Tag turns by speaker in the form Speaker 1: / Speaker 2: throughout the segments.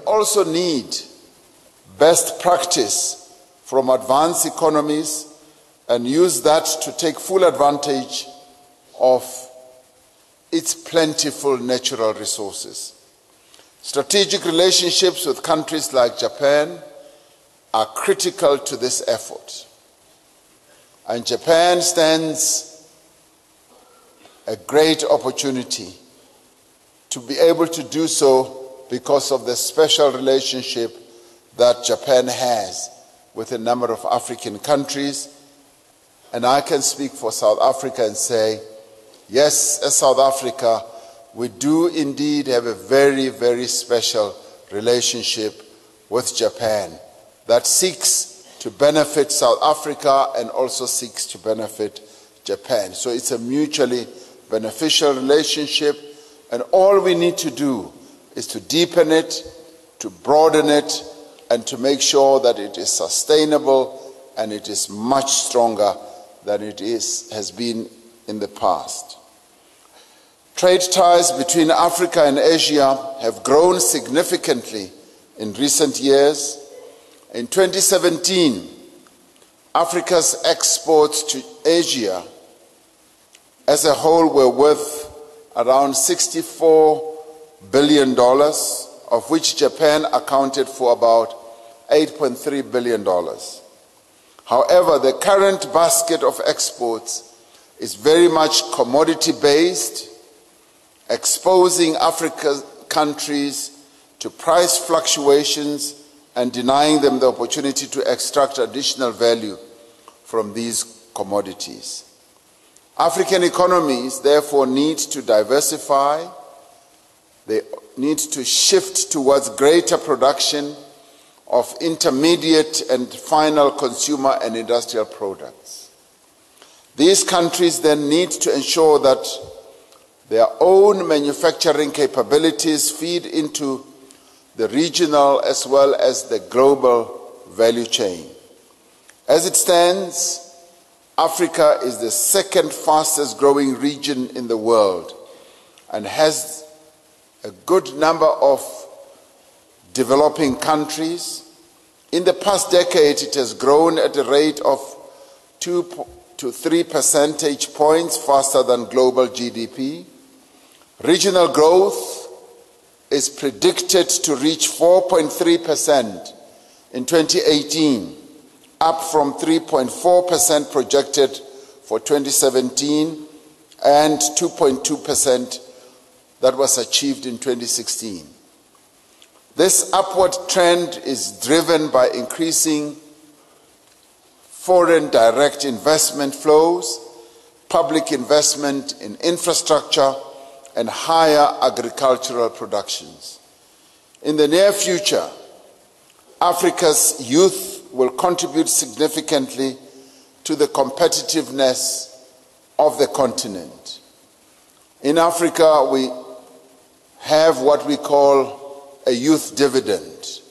Speaker 1: also need best practice from advanced economies and use that to take full advantage of its plentiful natural resources. Strategic relationships with countries like Japan are critical to this effort. And Japan stands a great opportunity to be able to do so because of the special relationship that Japan has with a number of African countries. And I can speak for South Africa and say, yes, as South Africa, we do indeed have a very, very special relationship with Japan that seeks to benefit South Africa and also seeks to benefit Japan. So it's a mutually beneficial relationship, and all we need to do is to deepen it, to broaden it, and to make sure that it is sustainable and it is much stronger than it has been in the past. Trade ties between Africa and Asia have grown significantly in recent years. In 2017, Africa's exports to Asia as a whole were worth around $64 billion, of which Japan accounted for about $8.3 billion. However, the current basket of exports is very much commodity-based, exposing Africa's countries to price fluctuations and denying them the opportunity to extract additional value from these commodities. African economies, therefore, need to diversify. They need to shift towards greater production of intermediate and final consumer and industrial products. These countries then need to ensure that their own manufacturing capabilities feed into the regional as well as the global value chain. As it stands, Africa is the second fastest growing region in the world and has a good number of developing countries. In the past decade, it has grown at a rate of 2 to 3 percentage points faster than global GDP. Regional growth is predicted to reach 4.3% in 2018, up from 3.4% projected for 2017 and 2.2% that was achieved in 2016. This upward trend is driven by increasing foreign direct investment flows, public investment in infrastructure, and higher agricultural productions. In the near future, Africa's youth will contribute significantly to the competitiveness of the continent. In Africa, we have what we call a youth dividend.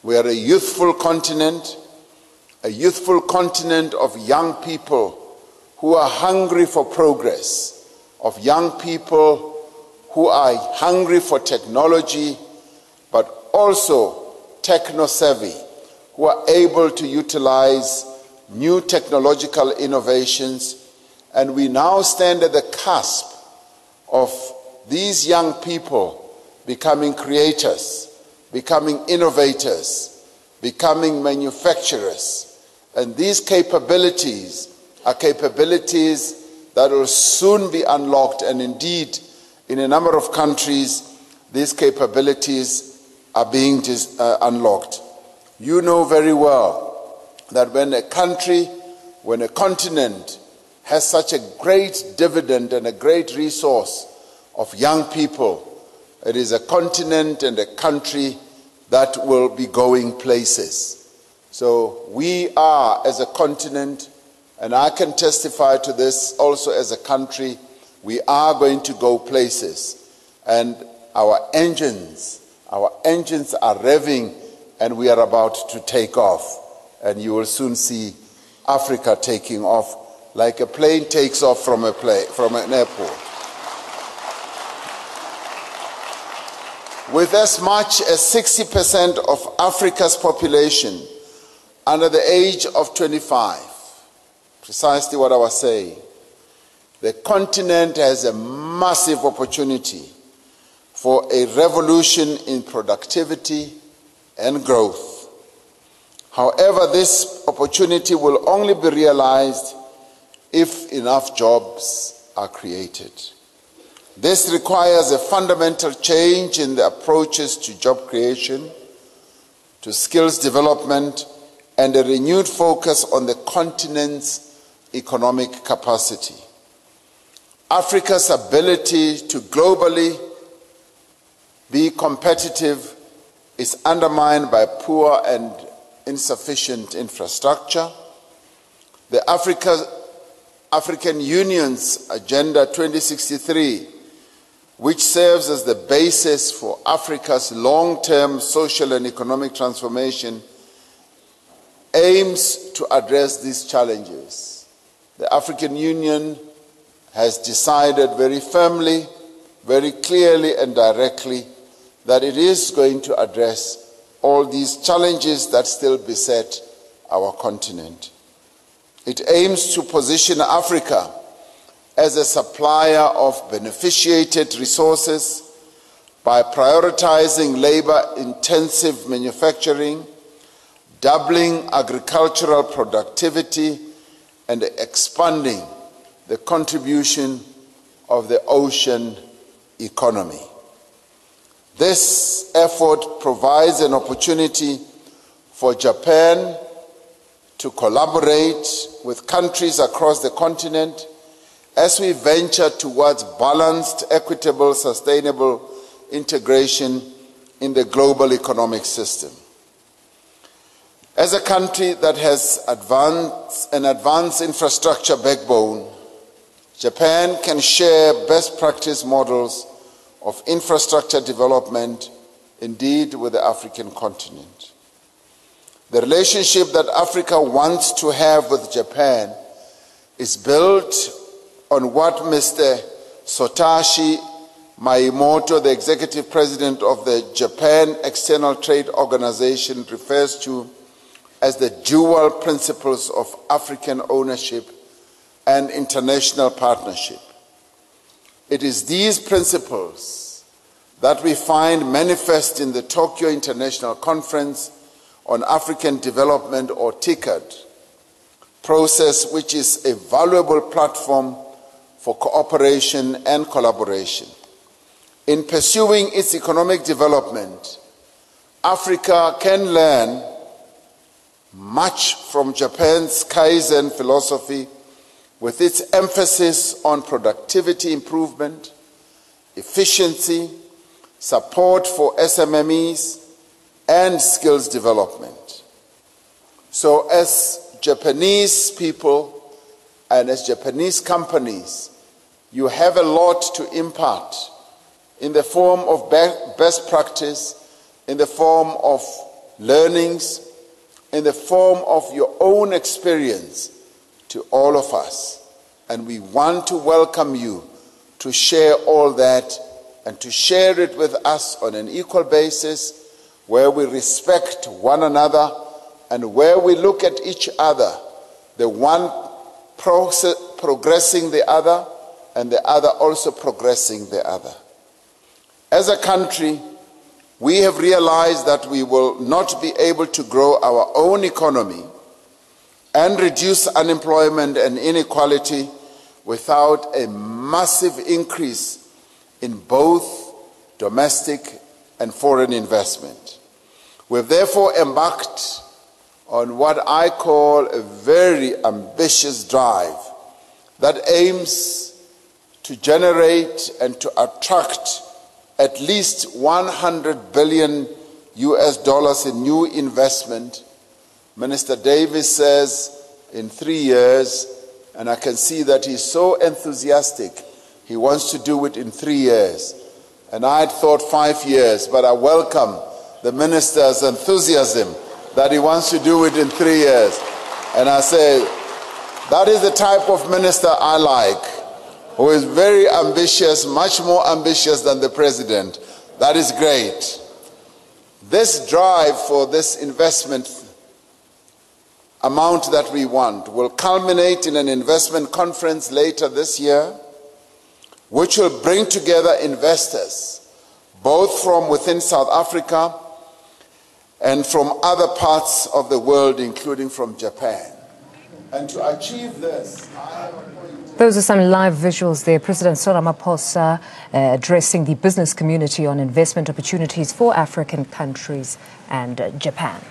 Speaker 1: We are a youthful continent of young people who are hungry for progress, of young people who are hungry for technology, but also techno-savvy, who are able to utilize new technological innovations. And we now stand at the cusp of these young people becoming creators, becoming innovators, becoming manufacturers. And these capabilities are capabilities that will soon be unlocked, and indeed, in a number of countries, these capabilities are being unlocked. You know very well that when a country, when a continent has such a great dividend and a great resource of young people, it is a continent and a country that will be going places. So we are, as a continent, and I can testify to this also as a country, we are going to go places. And our engines are revving, and we are about to take off. And you will soon see Africa taking off like a plane takes off from an airport. With as much as 60% of Africa's population under the age of 25, precisely what I was saying, the continent has a massive opportunity for a revolution in productivity and growth. However, this opportunity will only be realized if enough jobs are created. This requires a fundamental change in the approaches to job creation, to skills development, and a renewed focus on the continent's economic capacity. Africa's ability to globally be competitive is undermined by poor and insufficient infrastructure. The African Union's Agenda 2063, which serves as the basis for Africa's long-term social and economic transformation, aims to address these challenges. The African Union has decided very firmly, very clearly and directly that it is going to address all these challenges that still beset our continent. It aims to position Africa as a supplier of beneficiated resources by prioritizing labor-intensive manufacturing, doubling agricultural productivity, and expanding the contribution of the ocean economy. This effort provides an opportunity for Japan to collaborate with countries across the continent as we venture towards balanced, equitable, sustainable integration in the global economic system. As a country that has an advanced infrastructure backbone, Japan can share best practice models of infrastructure development, indeed, with the African continent. The relationship that Africa wants to have with Japan is built on what Mr. Satoshi Maimoto, the executive president of the Japan External Trade Organization, refers to as the dual principles of African ownership and international partnership. It is these principles that we find manifest in the Tokyo International Conference on African Development, or TICAD, process, which is a valuable platform for cooperation and collaboration. In pursuing its economic development, Africa can learn much from Japan's Kaizen philosophy, with its emphasis on productivity improvement, efficiency, support for SMMEs, and skills development. So as Japanese people and as Japanese companies, you have a lot to impart in the form of best practice, in the form of learnings, in the form of your own experience to all of us. And we want to welcome you to share all that and to share it with us on an equal basis, where we respect one another and where we look at each other, the one progressing the other and the other also progressing the other. As a country, we have realized that we will not be able to grow our own economy and reduce unemployment and inequality without a massive increase in both domestic and foreign investment. We've therefore embarked on what I call a very ambitious drive that aims to generate and to attract at least $100 billion in new investment. Minister Davis says in 3 years, and I can see that he's so enthusiastic. He wants to do it in 3 years. And I had thought 5 years, but I welcome the minister's enthusiasm that he wants to do it in 3 years. And I say, that is the type of minister I like, who is very ambitious, much more ambitious than the president. That is great. This drive for this investment amount that we want will culminate in an investment conference later this year, which will bring together investors, both from within South Africa and from other parts of the world, including from Japan. And to achieve this, I have appointed...
Speaker 2: Those are some live visuals there. President Cyril Ramaphosa addressing the business community on investment opportunities for African countries and Japan.